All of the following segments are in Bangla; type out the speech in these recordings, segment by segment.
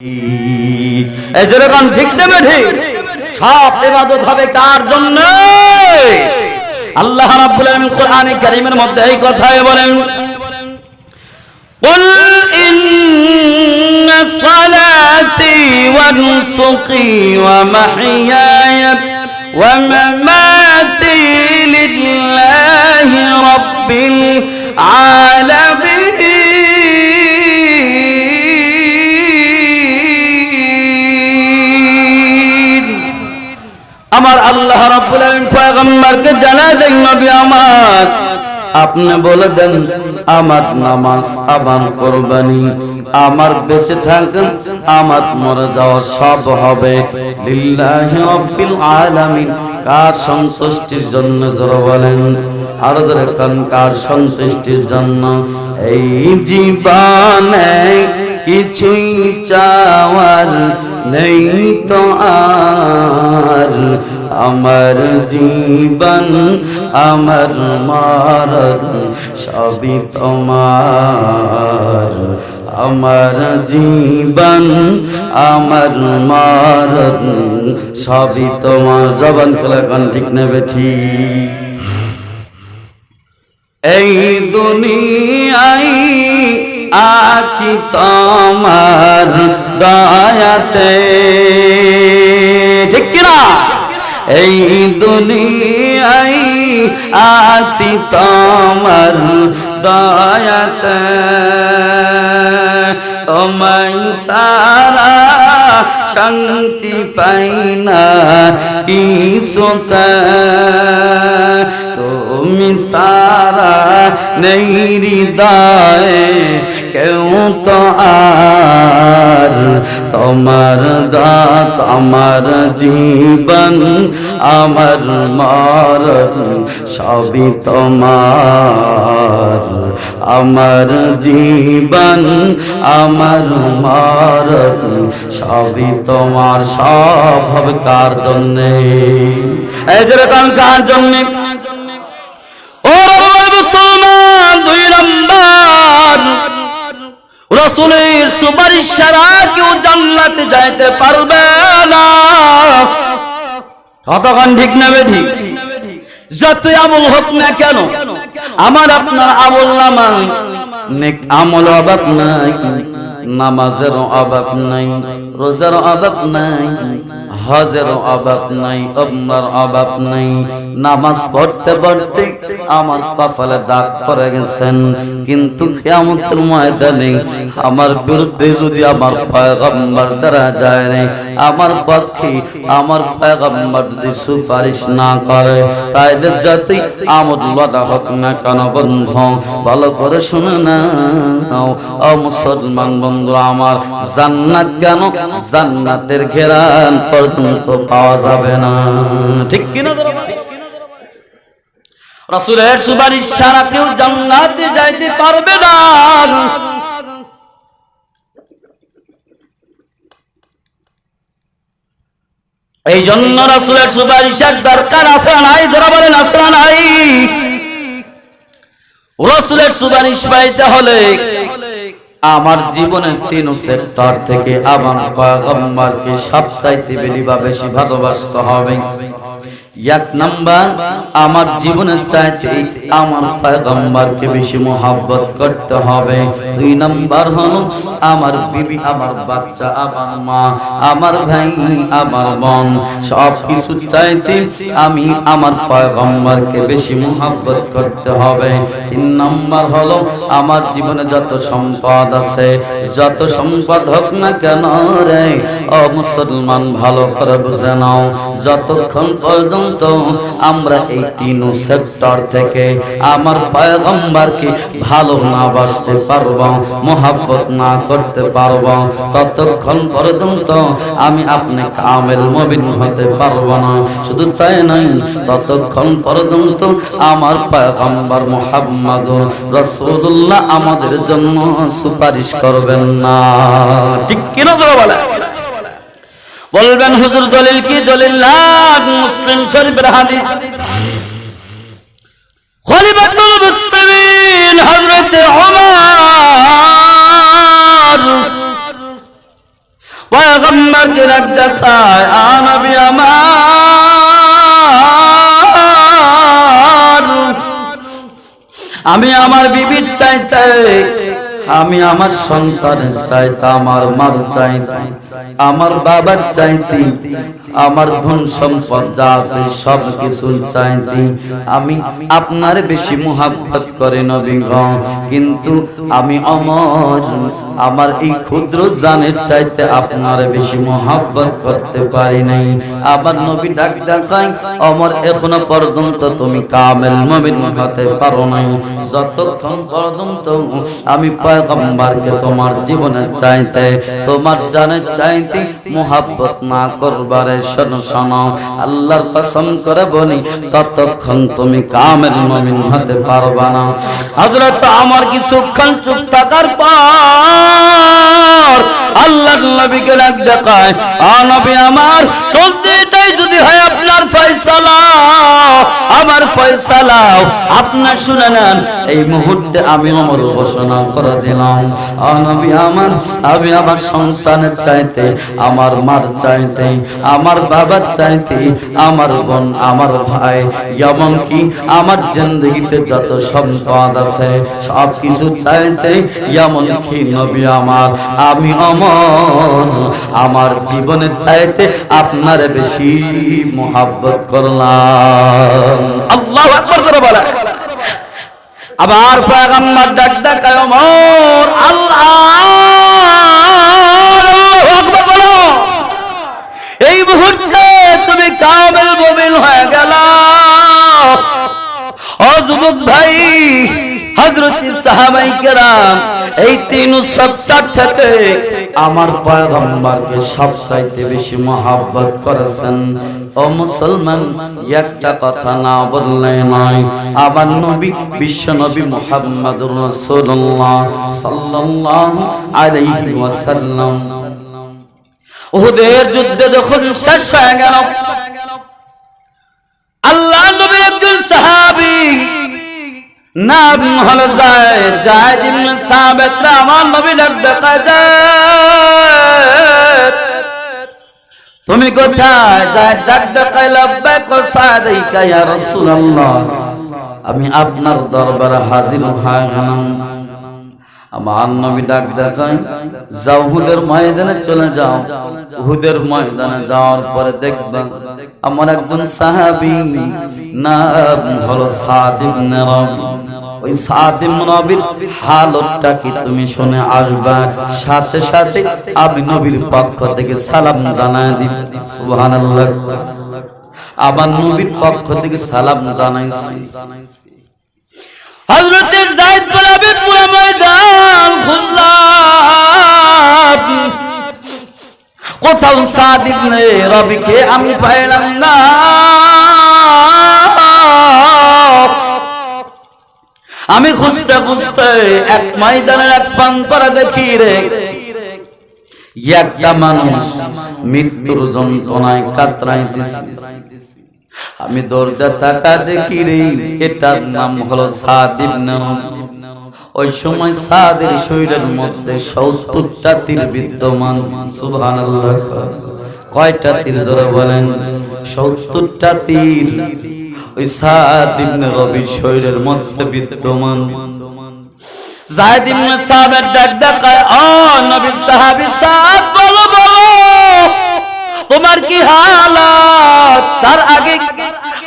এই যেরকম ঠিক নেবে ঠিক সব ইবাদত হবে কার জন্য? আল্লাহ রাব্বুল আলামিন কোরআনে কারীমের মধ্যে এই কথাই বলেন, কুল ইন্না সালাতি ওয়া নুসুকি ওয়া মাহইয়ায়া ওয়া মামাতি লিল্লাহি রাব্বিল আলামিন। আমার আল্লাহ রাব্বুল আলামিন পয়গম্বরকে জানায় দেন, নবী আমার আপনি বলে দেন আমার নামাজ, আমার কুরবানি, আমার বেঁচে থাকা, আমার মরে যাওয়া সব হবে লিল্লাহি রাব্বিল আলামিন। কার সন্তুষ্টির জন্য? জোরে বলেন, আরো জোরে কান, কার সন্তুষ্টির জন্য? এই জীবনে কিছুই চাওয়ার নেই তো আর, আমার জীবন আমার মরণ সবই তোমার। আমার জীবন আমার মরণ সবই তোমার। জবান খোলা কান, ঠিক নেবে ঠিক। এই দুনিয়ায় আছি তোমার দয়াতে, ঠিক কিনা? এই দুনিয়ায় আছি তোমার দয়াতে, তোমায় সারা শান্তি পাই না কিছুতে, তুমি সারা নেই হৃদয়ে কেউ তো আর। তোমার দাত আমার জীবন আমার মরণ সবই তোমার। আমার জীবন আমার মরণ সবই তোমার। সব হবে কার জন্যে? এই যেরকম কার জন্যে? ও মুসলমান, দুই নম্বর, রাসূলের সুপারিশ ছাড়া কেউ জান্নাতে যাইতে পারবে না। কতক্ষণ ঠিক নেবে ঠিক? যতই আমল হোক না কেন, আমার আপনার আমল নামায় নেক আমল অভাব নাই, নামাজের অভাব নাই, রোজার অভাব নাই, হজের অভাব নাই, ওমরার অভাব নাই। নামাজ পড়তে পড়তে আমার কপালে দাগ পড়ে গেছেন, কিন্তু কিয়ামতের ময়দানে আমার বিরুদ্ধে যদি আমার পয়গম্বর দ্বারা যায় না, আমার পক্ষে আমার পয়গম্বর যদি সুপারিশ না করে, তাইলে যতই আমল বাধা হোক না কেন বন্ধু, ভালো করে শুনে নাও ও মুসলমান বন্ধু আমার, জান্নাত কেন, জান্নাতের ঘেরান পর্যন্ত পাওয়া যাবে না, ঠিক কিনা? রাসূলের সুপারিশ ছাড়া কেউ জান্নাতে যাইতে পারবে না। এই জন্য রাসূলের সুপারিশের দরকার আছে নাই? যারা বলেন আছে নাই? রাসূলের সুপারিশ পাইতে হলে আমার জীবনের তিন সেক্টর থেকে আমার পয়গম্বরকে সবচাইতে বেশি ভালোবাসতে হবে। এক নাম্বার, আমার জীবনের চাইতে আমার পয়গম্বরকে বেশি মোহাব্বত করতে হবে। দুই নাম্বার হলো আমার বিবি, আমার বাচ্চা, আমার মা, আমার ভাই, আমার বোন, সব কিছু চাইতে আমি আমার পয়গম্বরকে বেশি মোহাব্বত করতে হবে। তিন নাম্বার হলো আমার জীবনে যত সম্পদ আছে, যত সম্পদ হোক না কেন রে ও মুসলমান, ভালো করে বুঝে নাও, যতক্ষণ পর্যন্ত আমরা এই তিন সেক্টর থেকে আমার পয়গম্বরকে ভালো না বাসতে পারবো, মোহাব্বত না করতে পারবো, ততক্ষণ পর্যন্ত আমি আপনি কামেল মুমিন হতে পারবো না। শুধু তাই নয়, ততক্ষণ পর্যন্ত আমার পয়গম্বর মুহাম্মদুর রাসূলুল্লাহ আমাদের জন্য সুপারিশ করবেন না, ঠিক কিনা? বলে বলবেন হুজুর দলিল কি? দলিল না, মুসলিম শরীফের হাদিস। খলিফাতুল মুসলিমিন হযরত ওমর নবীকে রাখ দেখায় নবী আমার, আমি আমার বিবির চাইতে, আমি আমার সন্তানের চাইতে, আমার মার চাইতে, আমার বাবার চাইতে, আমার ধন সম্পদ যা আছে সব কিছু চাইতে আমি আপনার বেশি মুহাব্বত করে নবী গো। কিন্তু আমি আমার এই ক্ষুদ্র জানের চাইতে আপনার বেশি মুহাব্বত করতে পারি নাই। আবার নবী ডাক দেখায় ওমর এখনো পর্যন্ত তুমি কামেল মুমিন হতে পারো নাই, যতক্ষণ পর্যন্ত আমি পয়গম্বরকে তোমার জীবনের চাইতে, তোমার জানের চাইতে মুহাব্বত না করবারে শোনো শোনো, আল্লাহর কসম করে বলি ততক্ষণ তুমি কামেল মুমিন হতে পারবা না। হযরত ওমর কিছুক্ষণ চুপ থাকার পর আল্লাহর নবীকে ডাক দেখায় নবী আমার, চলতে এটাই যদি হয় আপনার ফয়সালা, আমার ফয়সালা আপনার শুনে নেন। এই মুহূর্তে আমি ওমর ঘোষণা করে দিলাম নবী আমার, আমি আমার সন্তানের চাইতে, আমার মার চাইতে, আমার বাবার চাইতে, আমার বোন, আমার ভাই, এমনকি আমার জিন্দেগিতে যত সম্পদ আছে সব কিছু চাইতে, এমনকি নবী আমার, আমি ওমর আমার জীবনের চাইতে আপনার বেশি মুহাব্বত করলাম। আল্লাহু আকবার করে বলে। আবার পয়গম্বর ডাক দেখায় ওমর, আল্লাহু আকবার বলো। এই মুহূর্তে তুমি কামেল মুমিন হয়ে গেলা। ও যুবক ভাই, হযরত সাহাবায়ে কেরাম এই 370 থেকে আমার পয়গম্বরকে সবচাইতে বেশি মহব্বত করেছেন। ও মুসলমান, একটা কথা না বললে নয়, আমার নবী বিশ্ব নবী মুহাম্মদুর রাসূলুল্লাহ সাল্লাল্লাহু আলাইহি ওয়াসাল্লাম উহুদের যুদ্ধে যখন শেষ হয়ে গেল, আল্লাহ নবী একজন সাহাবী নাম হলো যায়েদ ইবনে সাবিত, আমার নবী ডাক দেখায় যায়েদ তুমি কোথায়? যায়েদ ডাক দেখায় লাব্বাইক ওয়া সাদাইকা ইয়া রাসূলুল্লাহ, আমি আপনার দরবারে হাজির হয়ে গেলাম। আমার নবী ডাক দেখায় যাও উহুদের ময়দানে চলে যাও। উহুদের ময়দানে যাওয়ার পরে দেখবেন আমার একজন সাহাবী নাম হলো সাদ ইবনে রাবি, ওই সাদ ইবনে রাবির হালতটা কি তুমি শুনে আসবা, সাথে সাথে আমি নবীর পক্ষ থেকে সালাম জানাই দিব। সুবহানাল্লাহ, আমার নবীর পক্ষ থেকে সালাম জানাইছি। হযরত যায়েদ বিন আবি পুরো ময়দান খুঁজলাম, কোথাও সাদ ইবনে রাবিকে আমি পাইলাম না। আমি খুঁজতে খুঁজতে এক ময়দানের এক প্রান্তরে দেখি রে একটা মানুষ মৃত্যুর যন্ত্রণায় কাতরাইতেছে। আমি দৌড়ে তাকা দেখি রে এটার নাম হলো সাদ ইবনে রাবি। ওই সময় সাদের শরীরের মধ্যে 70টা তীর বিদ্যমান। সুবহানাল্লাহ, কয়টা তীর জোরে বলেন? 70টা তীর ওই সাদ ইবনে রাবির শরীরের মধ্যে বিদ্যমান। যায়েদ ইবনে সাবিত ডাক দেখায় ও নবীর সাহাবী সাদ, বলো বলো তোমার কি হালাত? তার আগে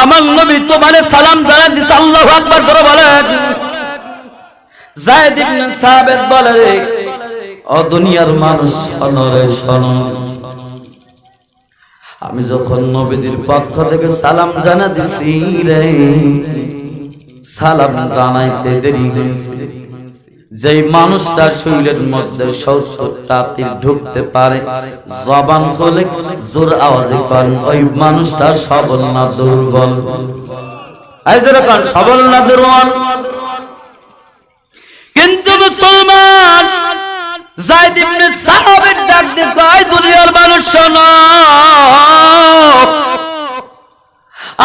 আমার নবী তোমারে সালাম জানাই দিছে। আল্লাহু আকবার করে বলেন। যায়েদ ইবনে সাবিত বলে ও দুনিয়ার মানুষ শোনো রে শোনো, আমি যখন নবীর পক্ষ থেকে সালাম জানা দিছি রে, সালাম জানাইতে দেরি হয়েছে। যেই মানুষটার শরীরের মধ্যে 70টা তীর ঢুকতে পারে, জবান খুলে জোর আওয়াজে করেন ওই মানুষটা সবল না দুর্বল? এই যে কোন সবল না দুর্বল? কিন্তু মুসলমান যায়েদ ইবনে সাবিত ডাক দিয়ে কয় দুনিয়ার মানুষ শোনো,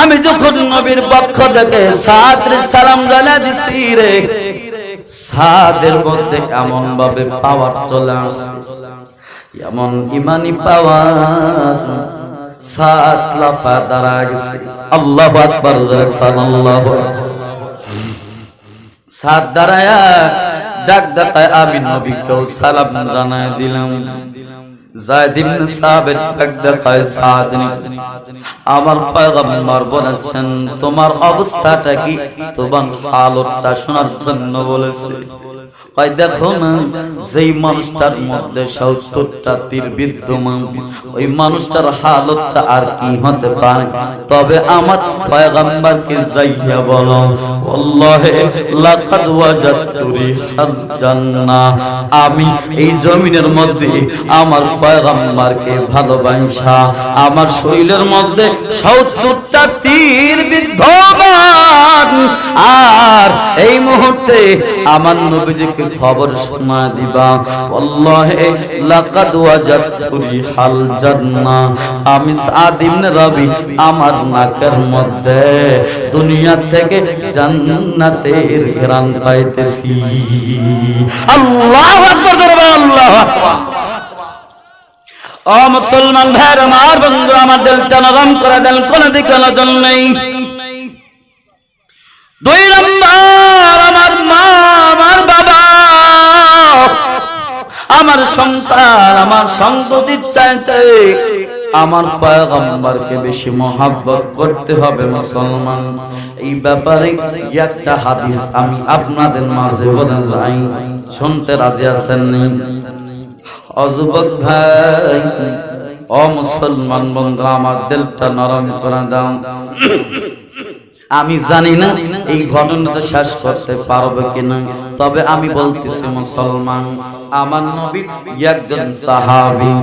আমি যখন নবীর পক্ষ থেকে সাদের সালাম জানা দিছি রে, সাদের মধ্যে এমন ভাবে পাওয়ার চলে আসছে, এমন ইমানি পাওয়ার সাত লাফা দাঁড়া গেছে। আল্লাহু আকবার, আল্লাহু সাত দাঁড়ায়া ডাক ডাকায় আমি নবীকেও সালাম জানায় দিলাম। যায়েদ ইবনে সাবিত ডাক ডাকায় সাদ, আমার পয়গম্বর বলেছেন তোমার অবস্থাটা কি, তোমার হালতটা শোনার জন্য বলেছে। কয় দেখো না, যেই মানুষটার মধ্যে ৭০টা তীর বিদ্যমান, ওই মানুষটার হালতটা আর কি হতে পারে। তবে আমার পয়গম্বরকে যাইয়া বলো, আল্লাহে লাকাদ ওয়াজাদতু রিহাল জান্নাহ, আমি এই জমিনের মধ্যে আমার পয়গম্বরকে ভালোবাসা আমার শরীরের মধ্যে ৭০টা তীর বিদ্যমান। আর এই মুহূর্তে আমার নবীজিকে খবর শোনা দিবা, আল্লাহে লাকাদ ওয়াজাদতু রিহাল জান্নাহ, আমি সাদ ইবনে রাবি আমার নাকের মধ্যে দুনিয়া থেকে জান্নাতের ঘ্রাণ পাইতেছি। আল্লাহু আকবার, আল্লাহু আকবার। ও মুসলমান ভাইরা আমার, বন্ধু আমার দিলটা নরম করে দেন, কোন দিকে নজর নেই। ২ নম্বর, আমার মা, আমার বাবা, আমার সন্তান, আমার সন্ততির চাইতে আমার পয়গম্বরকে বেশি মহব্বত করতে হবে মুসলমান। এই ব্যাপারে একটা হাদিস আমি আপনাদের মাঝে বলে যাই, শুনতে রাজি আছেন নি? যুবক ভাই, ও মুসলমান বন্ধু, আমার দিলটা নরম করে দাও। আমি জানি না এই ঘটনাটা শেষ করতে পারবে কিনা, তবে আমি বলতেছি মুসলমান, আমার নবী একজন সাহাবী।